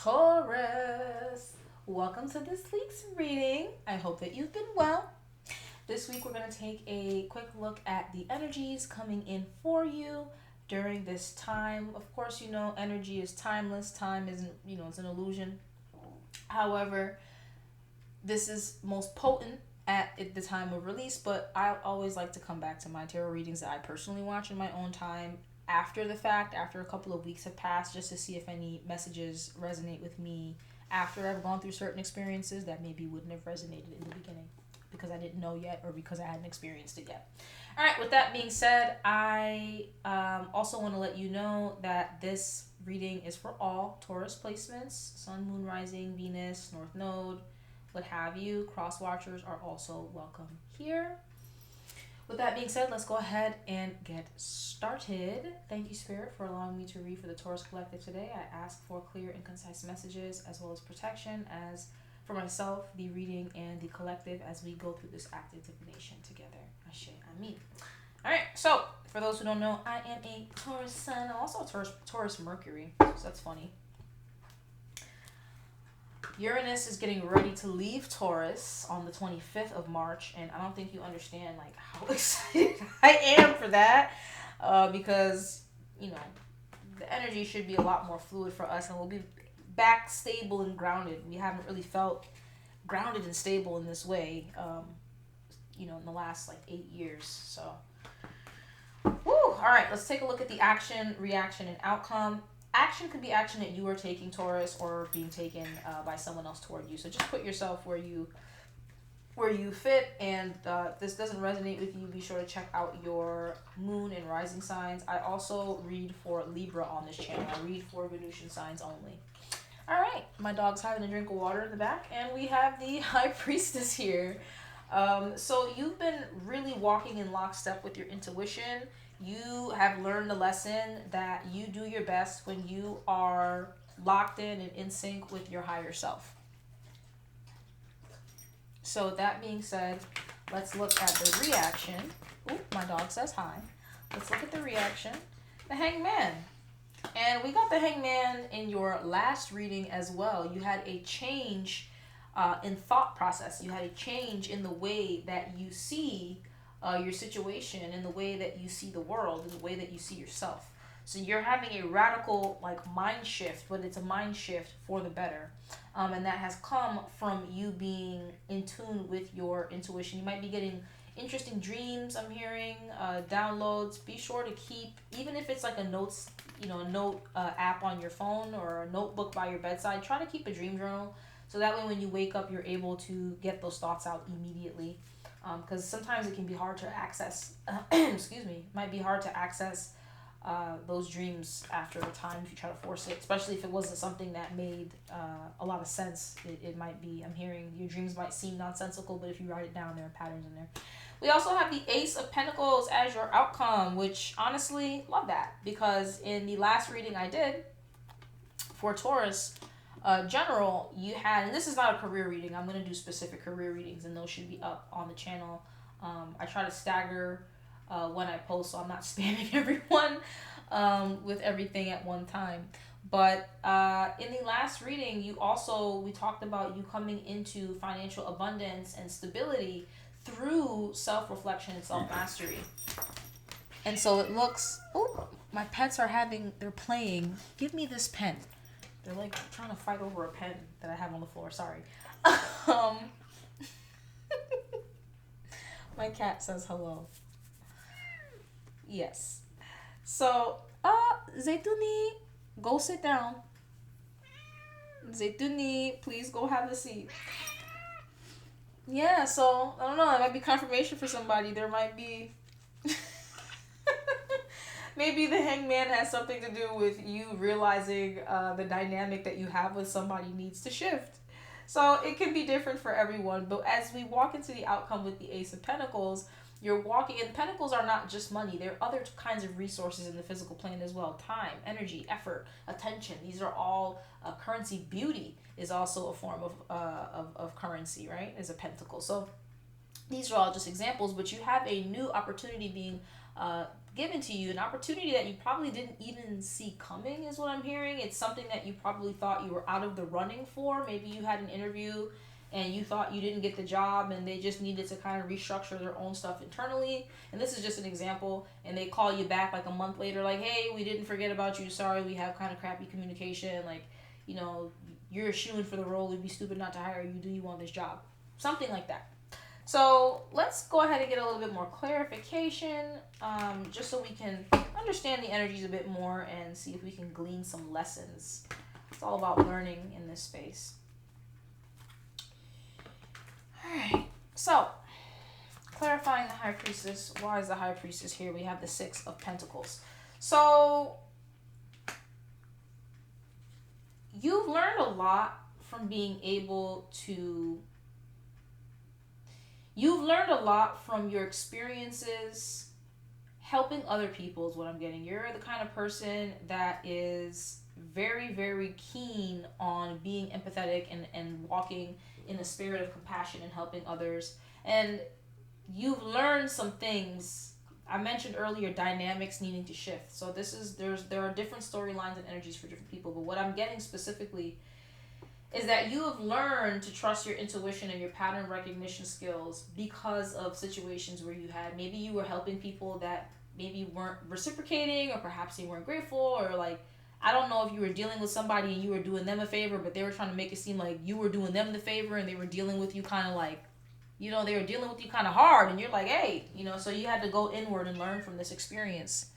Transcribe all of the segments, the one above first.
Taurus, welcome to this week's reading. I hope that you've been well. This week we're going to take a quick look at the energies coming in for you during this time. Of course, energy is timeless. Time isn't, it's an illusion. However, this is most potent at the time of release, but I always like to come back to my tarot readings that I personally watch in my own time after the fact, after a couple of weeks have passed, just to see if any messages resonate with me after I've gone through certain experiences that maybe wouldn't have resonated in the beginning because I didn't know yet or because I hadn't experienced it yet. All right, with that being said, I also want to let you know that this reading is for all Taurus placements: Sun, Moon, Rising, Venus, North Node, what have you. Cross watchers are also welcome here. With that being said, let's go ahead and get started. Thank you, Spirit, for allowing me to read for the Taurus Collective today. I ask for clear and concise messages as well as protection as for myself, the reading, and the collective as we go through this active divination together. Ashe, Amin. All right, so for those who don't know, I am a Taurus Sun, also a Taurus Mercury, so that's funny. Uranus is getting ready to leave Taurus on the 25th of March, and I don't think you understand like how excited I am for that, because you know the energy should be a lot more fluid for us, and we'll be back stable and grounded. We haven't really felt grounded and stable in this way, in the last like 8 years. So, woo! All right, let's take a look at the action, reaction, and outcome. Action could be action that you are taking, Taurus, or being taken by someone else toward you. So just put yourself where you fit, and if this doesn't resonate with you, be sure to check out your moon and rising signs. I also read for Libra on this channel. I read for Venusian signs only. All right, my dog's having a drink of water in the back, and we have the High Priestess here. So you've been really walking in lockstep with your intuition. You have learned the lesson that you do your best when you are locked in and in sync with your higher self. So that being said, let's look at the reaction. Ooh, my dog says hi. Let's look at the reaction. The Hangman. And we got the Hangman in your last reading as well. You had a change in thought process. You had a change in the way that you see your situation, in the way that you see the world, in the way that you see yourself. So you're having a radical like mind shift, but it's a mind shift for the better. And that has come from you being in tune with your intuition. You might be getting interesting dreams, I'm hearing, downloads. Be sure to keep, even if it's like a notes, a note app on your phone or a notebook by your bedside, try to keep a dream journal. So that way when you wake up, you're able to get those thoughts out immediately. Because sometimes it can be hard to access, excuse me, might be hard to access those dreams after a time if you try to force it, especially if it wasn't something that made a lot of sense. It might be, I'm hearing your dreams might seem nonsensical, but if you write it down, there are patterns in there. We also have the Ace of Pentacles as your outcome, which honestly, love that, because in the last reading I did for Taurus, general, you had, and this is not a career reading, I'm going to do specific career readings, and those should be up on the channel. I try to stagger when I post, so I'm not spamming everyone with everything at one time. But in the last reading, we talked about you coming into financial abundance and stability through self-reflection and self-mastery. And so it looks, oh, my pets they're playing. Give me this pen. They're like trying to fight over a pen that I have on the floor. Sorry. Um, my cat says hello. Yes. So, Zaytuni, go sit down. Zaytuni, please go have a seat. Yeah, so, I don't know. It might be confirmation for somebody. There might be... Maybe the Hangman has something to do with you realizing the dynamic that you have with somebody needs to shift. So it can be different for everyone. But as we walk into the outcome with the Ace of Pentacles, you're walking, and Pentacles are not just money. There are other kinds of resources in the physical plane as well. Time, energy, effort, attention. These are all currency. Beauty is also a form of currency, right? Is a pentacle. So these are all just examples, but you have a new opportunity being given to you, an opportunity that you probably didn't even see coming is what I'm hearing. It's something that you probably thought you were out of the running for. Maybe you had an interview and you thought you didn't get the job and they just needed to kind of restructure their own stuff internally. And this is just an example. And they call you back like a month later, like, hey, we didn't forget about you. Sorry, we have kind of crappy communication. Like, you know, you're a shoo-in for the role. It'd be stupid not to hire you. Do you want this job? Something like that. So let's go ahead and get a little bit more clarification, just so we can understand the energies a bit more and see if we can glean some lessons. It's all about learning in this space. Alright, so clarifying the High Priestess. Why is the High Priestess here? We have the Six of Pentacles. So you've learned a lot from being able to... You've learned a lot from your experiences helping other people is what I'm getting. You're the kind of person that is very, very keen on being empathetic and walking in the spirit of compassion and helping others. And you've learned some things. I mentioned earlier dynamics needing to shift. So there are different storylines and energies for different people. But what I'm getting specifically is that you have learned to trust your intuition and your pattern recognition skills because of situations where maybe you were helping people that maybe weren't reciprocating, or perhaps they weren't grateful, or like, I don't know if you were dealing with somebody and you were doing them a favor, but they were trying to make it seem like you were doing them the favor and they were dealing with you kind of like, you know, they were dealing with you kind of hard, and you're like, hey, you know, so you had to go inward and learn from this experience.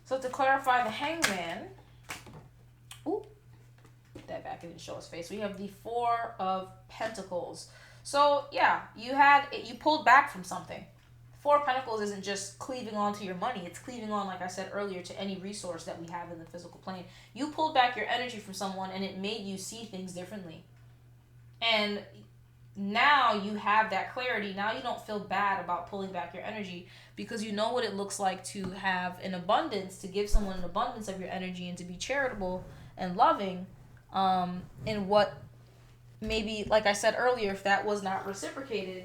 So to clarify the Hangman, ooh, put that back, it didn't show his face. We have the Four of Pentacles. So yeah, you pulled back from something. Four of Pentacles isn't just cleaving on to your money. It's cleaving on, like I said earlier, to any resource that we have in the physical plane. You pulled back your energy from someone and it made you see things differently. And now you have that clarity. Now you don't feel bad about pulling back your energy because you know what it looks like to have an abundance, to give someone an abundance of your energy and to be charitable and loving. And what maybe, like I said earlier, if that was not reciprocated,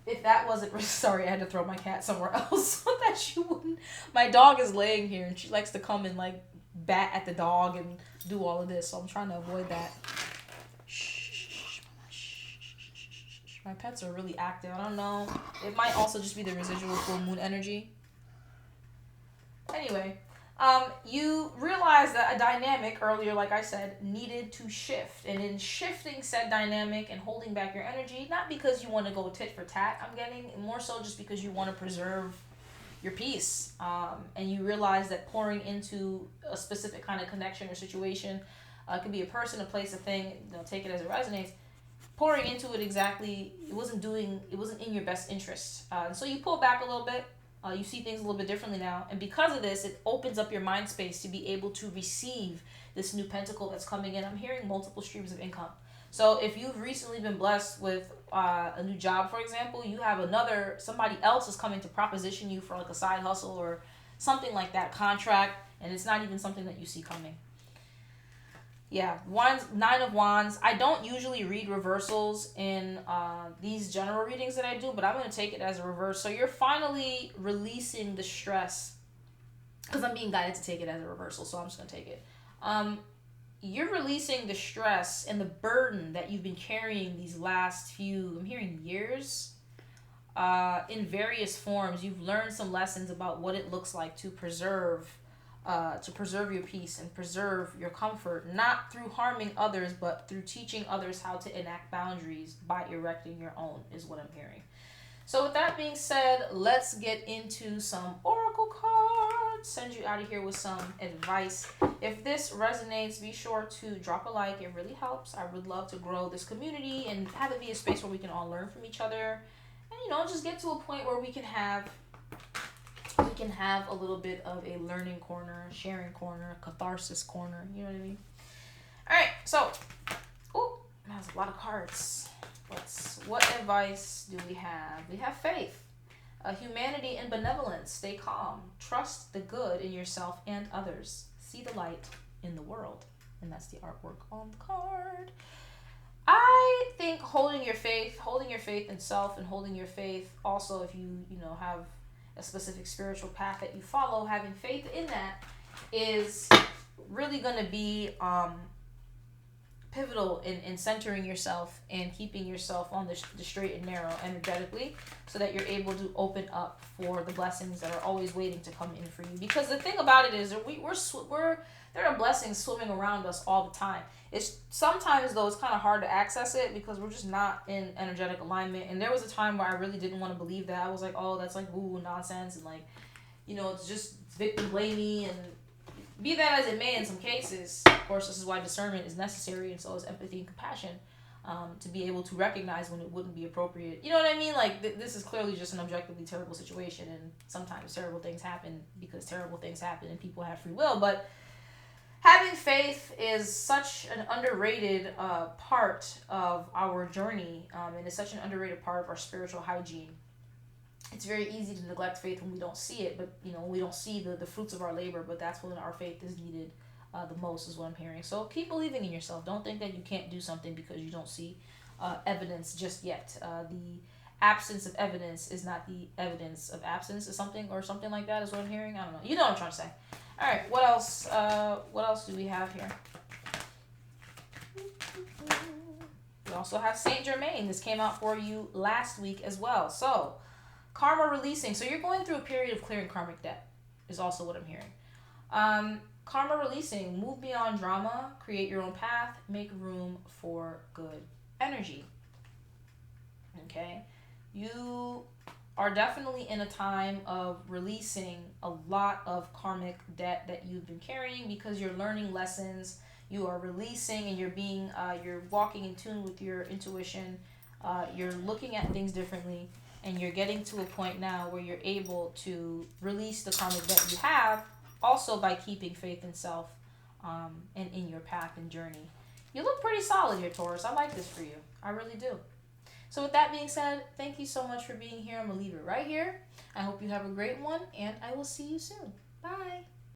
if that wasn't, sorry, I had to throw my cat somewhere else so that she wouldn't. My dog is laying here and she likes to come and like bat at the dog and do all of this, so I'm trying to avoid that. My pets are really active. I don't know. It might also just be the residual full moon energy. Anyway, you realized that a dynamic earlier, like I said, needed to shift. And in shifting said dynamic and holding back your energy, not because you want to go tit for tat, I'm getting, more so just because you want to preserve your peace. And you realize that pouring into a specific kind of connection or situation, it could be a person, a place, a thing, you know, take it as it resonates. Pouring into it it wasn't in your best interest. So you pull back a little bit. You see things a little bit differently now. And because of this, it opens up your mind space to be able to receive this new pentacle that's coming in. I'm hearing multiple streams of income. So if you've recently been blessed with a new job, for example, you have somebody else is coming to proposition you for like a side hustle or something like that, contract, and it's not even something that you see coming. Yeah, Nine of Wands. I don't usually read reversals in these general readings that I do, but I'm going to take it as a reverse. So you're finally releasing the stress, because I'm being guided to take it as a reversal, so I'm just going to take it. You're releasing the stress and the burden that you've been carrying these last few, I'm hearing years, in various forms. You've learned some lessons about what it looks like to preserve your peace and preserve your comfort, not through harming others, but through teaching others how to enact boundaries by erecting your own, is what I'm hearing. So with that being said, let's get into some oracle cards. Send you out of here with some advice. If this resonates, be sure to drop a like. It really helps. I would love to grow this community and have it be a space where we can all learn from each other, and just get to a point where we can have a little bit of a learning corner, sharing corner, catharsis corner. You know what I mean? All right, so, that's a lot of cards. What advice do we have? We have faith, humanity, and benevolence. Stay calm. Trust the good in yourself and others. See the light in the world. And that's the artwork on the card. I think holding your faith in self, and holding your faith also, if you know, have a specific spiritual path that you follow, having faith in that is really going to be pivotal in centering yourself and keeping yourself on the straight and narrow energetically, so that you're able to open up for the blessings that are always waiting to come in for you. Because the thing about it is that we're there are blessings swimming around us all the time. It's sometimes, though, it's kind of hard to access it because we're just not in energetic alignment. And there was a time where I really didn't want to believe that. I was like, oh, that's like woo nonsense, and like, you know, it's just victim blaming. And be that as it may, in some cases, of course, this is why discernment is necessary, and so is empathy and compassion, to be able to recognize when it wouldn't be appropriate. You know what I mean? Like, this is clearly just an objectively terrible situation, and sometimes terrible things happen because terrible things happen and people have free will. But having faith is such an underrated part of our journey, and it's such an underrated part of our spiritual hygiene. It's very easy to neglect faith when we don't see it, but you know, we don't see the fruits of our labor. But that's when our faith is needed the most, is what I'm hearing. So keep believing in yourself. Don't think that you can't do something because you don't see evidence just yet. The absence of evidence is not the evidence of absence, is something, or something like that, is what I'm hearing. I don't know. You know what I'm trying to say. All right. What else? What else do we have here? We also have Saint Germain. This came out for you last week as well. So, karma releasing. So you're going through a period of clearing karmic debt, is also what I'm hearing. Karma releasing. Move beyond drama. Create your own path. Make room for good energy. Okay. You are definitely in a time of releasing a lot of karmic debt that you've been carrying, because you're learning lessons. You are releasing, and you're walking in tune with your intuition. You're looking at things differently, and you're getting to a point now where you're able to release the karmic debt you have, also by keeping faith in self, and in your path and journey. You look pretty solid here, Taurus. I like this for you. I really do. So with that being said, thank you so much for being here. I'm going to leave it right here. I hope you have a great one, and I will see you soon. Bye.